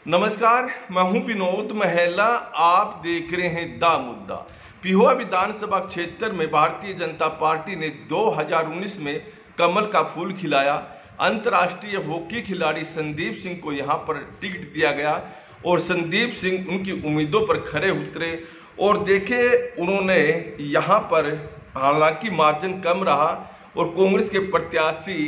नमस्कार, मैं हूं विनोद महिला। आप देख रहे हैं दा मुद्दा। पिहोवा विधानसभा क्षेत्र में भारतीय जनता पार्टी ने 2019 में कमल का फूल खिलाया। अंतर्राष्ट्रीय हॉकी खिलाड़ी संदीप सिंह को यहां पर टिकट दिया गया और संदीप सिंह उनकी उम्मीदों पर खरे उतरे और देखे उन्होंने यहां पर हालांकि मार्जिन कम रहा और कांग्रेस के प्रत्याशी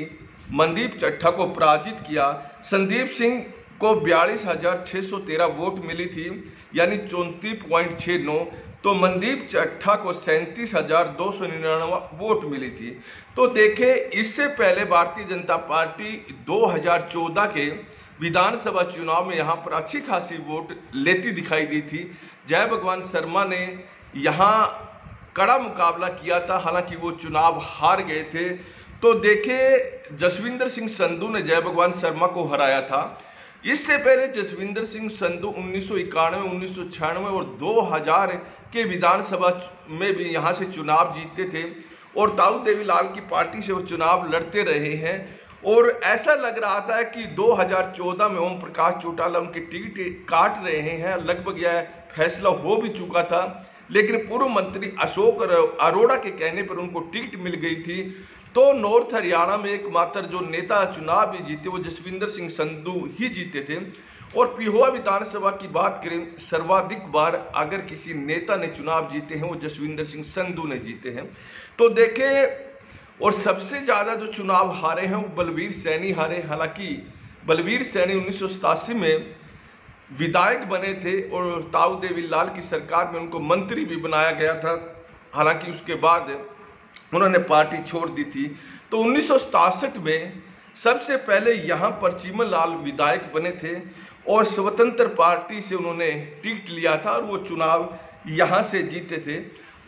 मनदीप चट्ठा को पराजित किया। संदीप सिंह को 42,613 वोट मिली थी, यानी 34.69। तो मनदीप चट्ठा को 37,299 वोट मिली थी। तो देखें, इससे पहले भारतीय जनता पार्टी 2014 के विधानसभा चुनाव में यहाँ पर अच्छी खासी वोट लेती दिखाई दी थी। जय भगवान शर्मा ने यहाँ कड़ा मुकाबला किया था, हालांकि वो चुनाव हार गए थे। तो देखें, जसविंदर सिंह संधू ने जय भगवान शर्मा को हराया था। इससे पहले जसविंदर सिंह संधू 1991, 1996 और 2000 के विधानसभा में भी यहाँ से चुनाव जीते थे और ताऊ देवीलाल की पार्टी से वो चुनाव लड़ते रहे हैं। और ऐसा लग रहा था कि 2014 में ओम प्रकाश चौटाला उनकी टिकट काट रहे हैं, लगभग यह फैसला हो भी चुका था, लेकिन पूर्व मंत्री अशोक अरोड़ा के कहने पर उनको टिकट मिल गई थी। तो नॉर्थ हरियाणा में एकमात्र जो नेता चुनाव भी जीते वो जसविंदर सिंह संधू ही जीते थे। और पिहोवा विधानसभा की बात करें, सर्वाधिक बार अगर किसी नेता ने चुनाव जीते हैं वो जसविंदर सिंह संधू ने जीते हैं। तो देखें, और सबसे ज़्यादा जो चुनाव हारे हैं वो बलवीर सैनी हारे। हालांकि बलवीर सैनी 1987 में विधायक बने थे और ताऊ देवीलाल की सरकार में उनको मंत्री भी बनाया गया था, हालांकि उसके बाद उन्होंने पार्टी छोड़ दी थी। तो 1967 में सबसे पहले यहाँ पर चीमनलाल विधायक बने थे और स्वतंत्र पार्टी से उन्होंने टिकट लिया था और वो चुनाव यहाँ से जीते थे।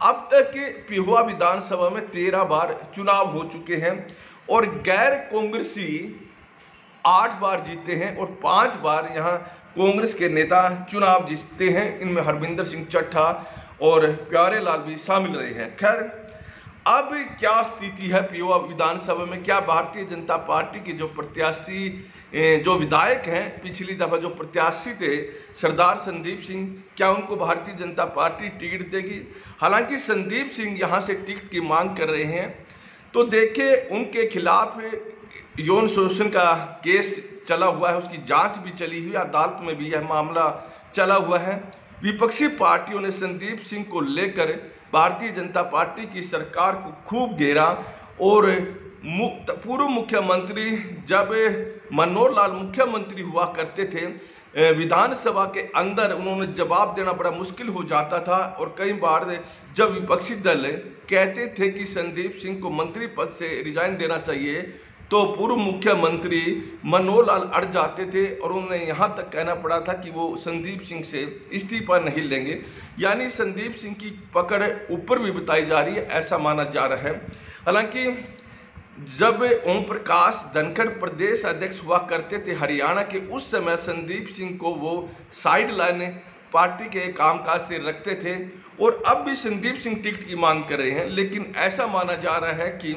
अब तक पिहोवा विधानसभा में 13 बार चुनाव हो चुके हैं और गैर कांग्रेसी 8 बार जीते हैं और 5 बार यहाँ कांग्रेस के नेता चुनाव जीतते हैं। इनमें हरविंदर सिंह चट्ठा और प्यारे लाल भी शामिल रहे हैं। खैर, अब क्या स्थिति है पिहोवा विधानसभा में? क्या भारतीय जनता पार्टी के जो प्रत्याशी जो विधायक हैं, पिछली दफा जो प्रत्याशी थे सरदार संदीप सिंह, क्या उनको भारतीय जनता पार्टी टिकट देगी? हालांकि संदीप सिंह यहां से टिकट की मांग कर रहे हैं। तो देखिए, उनके खिलाफ यौन शोषण का केस चला हुआ है, उसकी जांच भी चली हुई है, अदालत में भी यह मामला चला हुआ है। विपक्षी पार्टियों ने संदीप सिंह को लेकर भारतीय जनता पार्टी की सरकार को खूब घेरा और पूर्व मुख्यमंत्री जब मनोहर लाल मुख्यमंत्री हुआ करते थे, विधानसभा के अंदर उन्होंने जवाब देना बड़ा मुश्किल हो जाता था। और कई बार जब विपक्षी दल कहते थे कि संदीप सिंह को मंत्री पद से रिजाइन देना चाहिए, तो पूर्व मुख्यमंत्री मनोहर लाल अड़ जाते थे और उन्हें यहाँ तक कहना पड़ा था कि वो संदीप सिंह से इस्तीफा नहीं लेंगे। यानी संदीप सिंह की पकड़ ऊपर भी बताई जा रही है, ऐसा माना जा रहा है। हालांकि जब ओम प्रकाश धनखड़ प्रदेश अध्यक्ष हुआ करते थे हरियाणा के, उस समय संदीप सिंह को वो साइड लाइन पार्टी के कामकाज से रखते थे और अब भी संदीप सिंह टिकट की मांग कर रहे हैं। लेकिन ऐसा माना जा रहा है कि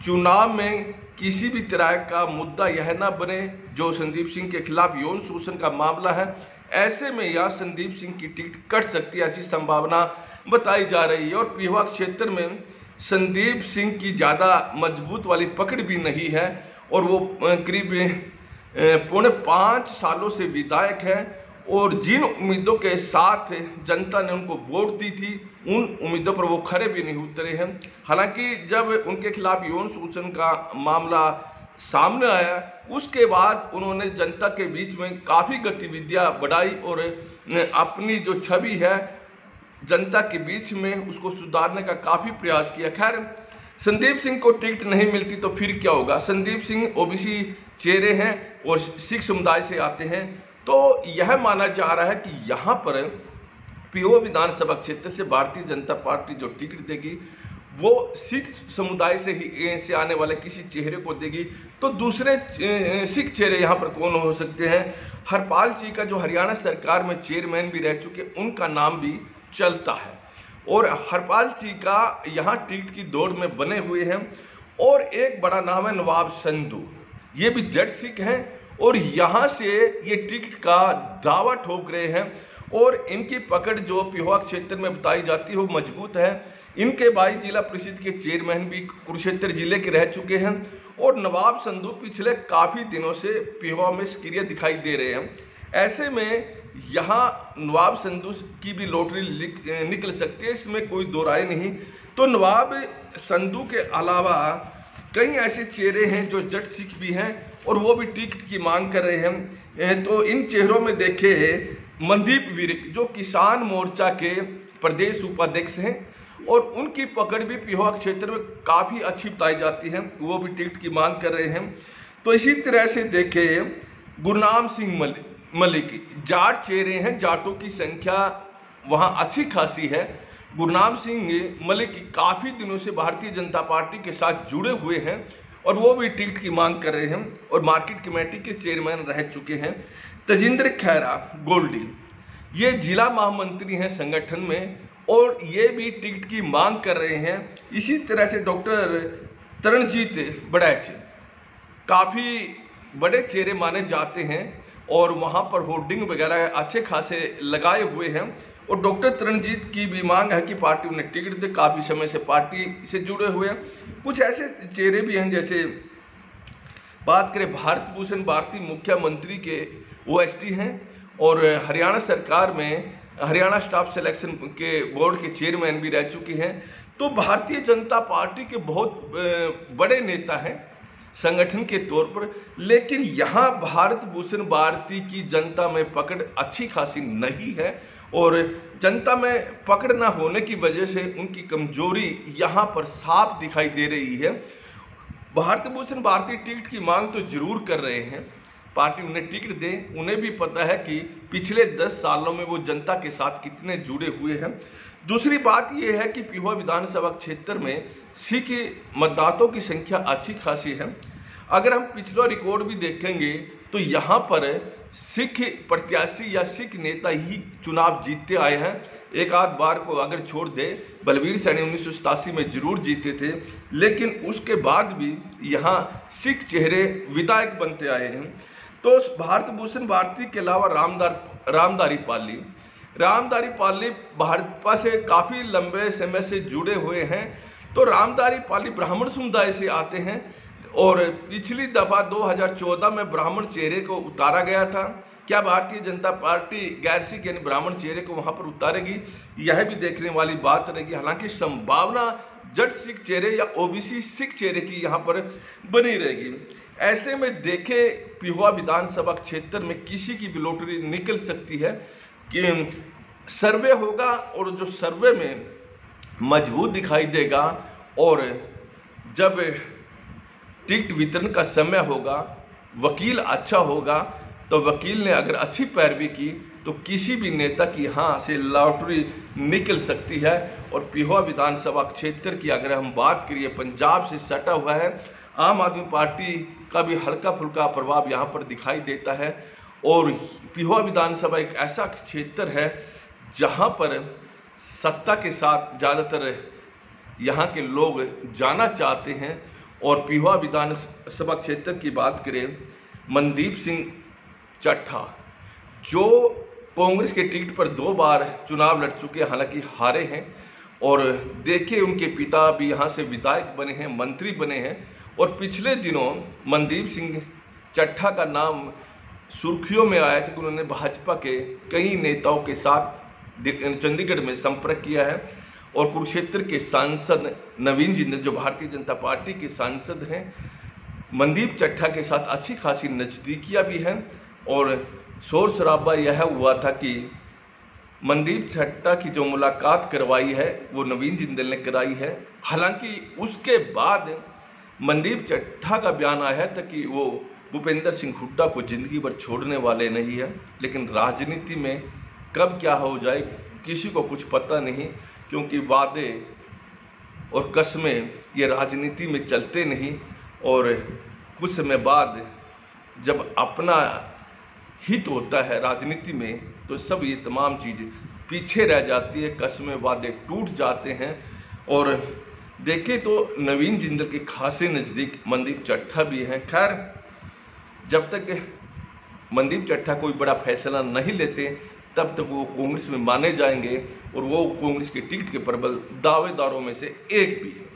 चुनाव में किसी भी तरह का मुद्दा यह ना बने जो संदीप सिंह के खिलाफ यौन शोषण का मामला है। ऐसे में यह संदीप सिंह की टिकट कट सकती है, ऐसी संभावना बताई जा रही है। और पिहोवा क्षेत्र में संदीप सिंह की ज़्यादा मजबूत वाली पकड़ भी नहीं है और वो करीब 4.5 सालों से विधायक है और जिन उम्मीदों के साथ जनता ने उनको वोट दी थी उन उम्मीदों पर वो खरे भी नहीं उतरे हैं। हालांकि जब उनके खिलाफ यौन शोषण का मामला सामने आया, उसके बाद उन्होंने जनता के बीच में काफ़ी गतिविधियां बढ़ाई और अपनी जो छवि है जनता के बीच में उसको सुधारने का काफ़ी प्रयास किया। खैर, संदीप सिंह को टिकट नहीं मिलती तो फिर क्या होगा? संदीप सिंह ओबीसी चेहरे हैं और सिख समुदाय से आते हैं। तो यह माना जा रहा है कि यहाँ पर पिहोवा विधानसभा क्षेत्र से भारतीय जनता पार्टी जो टिकट देगी वो सिख समुदाय से आने वाले किसी चेहरे को देगी। तो दूसरे सिख चेहरे यहाँ पर कौन हो सकते हैं? हरपाल जी का जो हरियाणा सरकार में चेयरमैन भी रह चुके, उनका नाम भी चलता है और हरपाल जी का यहाँ टिकट की दौड़ में बने हुए हैं। और एक बड़ा नाम है नवाब संधू, ये भी जट सिख हैं और यहाँ से ये टिकट का दावा ठोक रहे हैं। और इनकी पकड़ जो पिहोवा क्षेत्र में बताई जाती है वो मजबूत है। इनके भाई जिला परिषद के चेयरमैन भी कुरुक्षेत्र जिले के रह चुके हैं और नवाब संधू पिछले काफ़ी दिनों से पिहोवा में सक्रिय दिखाई दे रहे हैं। ऐसे में यहाँ नवाब संधू की भी लॉटरी निकल सकती है, इसमें कोई दो राय नहीं। तो नवाब संधू के अलावा कई ऐसे चेहरे हैं जो जट सिख भी हैं और वो भी टिकट की मांग कर रहे हैं। तो इन चेहरों में देखे मनदीप विर्क जो किसान मोर्चा के प्रदेश उपाध्यक्ष हैं और उनकी पकड़ भी पिहोवा क्षेत्र में काफ़ी अच्छी बताई जाती है, वो भी टिकट की मांग कर रहे हैं। तो इसी तरह से देखे गुरनाम सिंह मलिक जाट चेहरे हैं, जाटों की संख्या वहाँ अच्छी खासी है। गुरनाम सिंह मलिक काफ़ी दिनों से भारतीय जनता पार्टी के साथ जुड़े हुए हैं और वो भी टिकट की मांग कर रहे हैं और मार्केट कमेटी के चेयरमैन रह चुके हैं। तजिंदर खैरा गोल्डी ये जिला महामंत्री हैं संगठन में और ये भी टिकट की मांग कर रहे हैं। इसी तरह से डॉक्टर तरणजीत बड़ैच काफ़ी बड़े चेहरे माने जाते हैं और वहाँ पर होर्डिंग वगैरह अच्छे खासे लगाए हुए हैं और डॉक्टर तरणजीत की भी मांग है कि पार्टी उन्हें टिकट दे, काफ़ी समय से पार्टी से जुड़े हुए हैं। कुछ ऐसे चेहरे भी हैं, जैसे बात करें भारत भूषण भारती मुख्यमंत्री के OSD हैं और हरियाणा सरकार में हरियाणा स्टाफ सिलेक्शन के बोर्ड के चेयरमैन भी रह चुके हैं। तो भारतीय जनता पार्टी के बहुत बड़े नेता हैं संगठन के तौर पर, लेकिन यहाँ भारत भूषण भारती की जनता में पकड़ अच्छी खासी नहीं है और जनता में पकड़ न होने की वजह से उनकी कमजोरी यहाँ पर साफ दिखाई दे रही है। भारत भूषण भारती टिकट की मांग तो जरूर कर रहे हैं, पार्टी उन्हें टिकट दे, उन्हें भी पता है कि पिछले 10 सालों में वो जनता के साथ कितने जुड़े हुए हैं। दूसरी बात यह है कि पिहोवा विधानसभा क्षेत्र में सिख मतदाताओं की संख्या अच्छी खासी है। अगर हम पिछला रिकॉर्ड भी देखेंगे तो यहाँ पर सिख प्रत्याशी या सिख नेता ही चुनाव जीतते आए हैं। एक आध बार को अगर छोड़ दे, बलवीर सैनी 1987 में जरूर जीते थे, लेकिन उसके बाद भी यहाँ सिख चेहरे विधायक बनते आए हैं। तो भारत भूषण भारती के अलावा रामधारी पाली भाजपा से काफ़ी लंबे समय से जुड़े हुए हैं। तो रामधारी पाली ब्राह्मण समुदाय से आते हैं और पिछली दफ़ा 2014 में ब्राह्मण चेहरे को उतारा गया था। क्या भारतीय जनता पार्टी गैर सिख यानी ब्राह्मण चेहरे को वहां पर उतारेगी, यह भी देखने वाली बात रहेगी। हालांकि संभावना जट सिख चेहरे या OBC सिख चेहरे की यहाँ पर बनी रहेगी। ऐसे में देखे पिहोवा विधानसभा क्षेत्र में किसी की भी लॉटरी निकल सकती है कि सर्वे होगा और जो सर्वे में मजबूत दिखाई देगा और जब टिकट वितरण का समय होगा, वकील अच्छा होगा, तो वकील ने अगर अच्छी पैरवी की तो किसी भी नेता की यहाँ से लॉटरी निकल सकती है। और पिहोवा विधानसभा क्षेत्र की अगर हम बात करिए, पंजाब से सटा हुआ है, आम आदमी पार्टी का भी हल्का फुल्का प्रभाव यहाँ पर दिखाई देता है। और पिहोवा विधानसभा एक ऐसा क्षेत्र है जहाँ पर सत्ता के साथ ज़्यादातर यहाँ के लोग जाना चाहते हैं। और पिहोवा विधानसभा क्षेत्र की बात करें, मनदीप सिंह चट्ठा जो कांग्रेस के टिकट पर 2 बार चुनाव लड़ चुके, हालांकि हारे हैं, और देखिए उनके पिता भी यहाँ से विधायक बने हैं, मंत्री बने हैं। और पिछले दिनों मनदीप सिंह चट्ठा का नाम सुर्खियों में आया था कि उन्होंने भाजपा के कई नेताओं के साथ चंडीगढ़ में संपर्क किया है। और कुरुक्षेत्र के सांसद नवीन जिंदल जो भारतीय जनता पार्टी के सांसद हैं, मनदीप चट्ठा के साथ अच्छी खासी नज़दीकियाँ भी हैं। और शोर शराबा यह हुआ था कि मनदीप चट्ठा की जो मुलाकात करवाई है वो नवीन जिंदल ने कराई है। हालांकि उसके बाद मनदीप चट्ठा का बयान आया था कि वो भूपेंद्र सिंह हुड्डा को ज़िंदगी भर छोड़ने वाले नहीं है। लेकिन राजनीति में कब क्या हो जाए किसी को कुछ पता नहीं, क्योंकि वादे और कस्में ये राजनीति में चलते नहीं। और कुछ समय बाद जब अपना हित होता है राजनीति में तो सब ये तमाम चीज़ें पीछे रह जाती है, कस्में वादे टूट जाते हैं। और देखें तो नवीन जिंदल के खासे नज़दीक मनदीप चट्ठा भी हैं। खैर, जब तक मनदीप चट्टा कोई बड़ा फैसला नहीं लेते तब तक वो कांग्रेस में माने जाएंगे और वो कांग्रेस के टिकट के प्रबल दावेदारों में से एक भी है।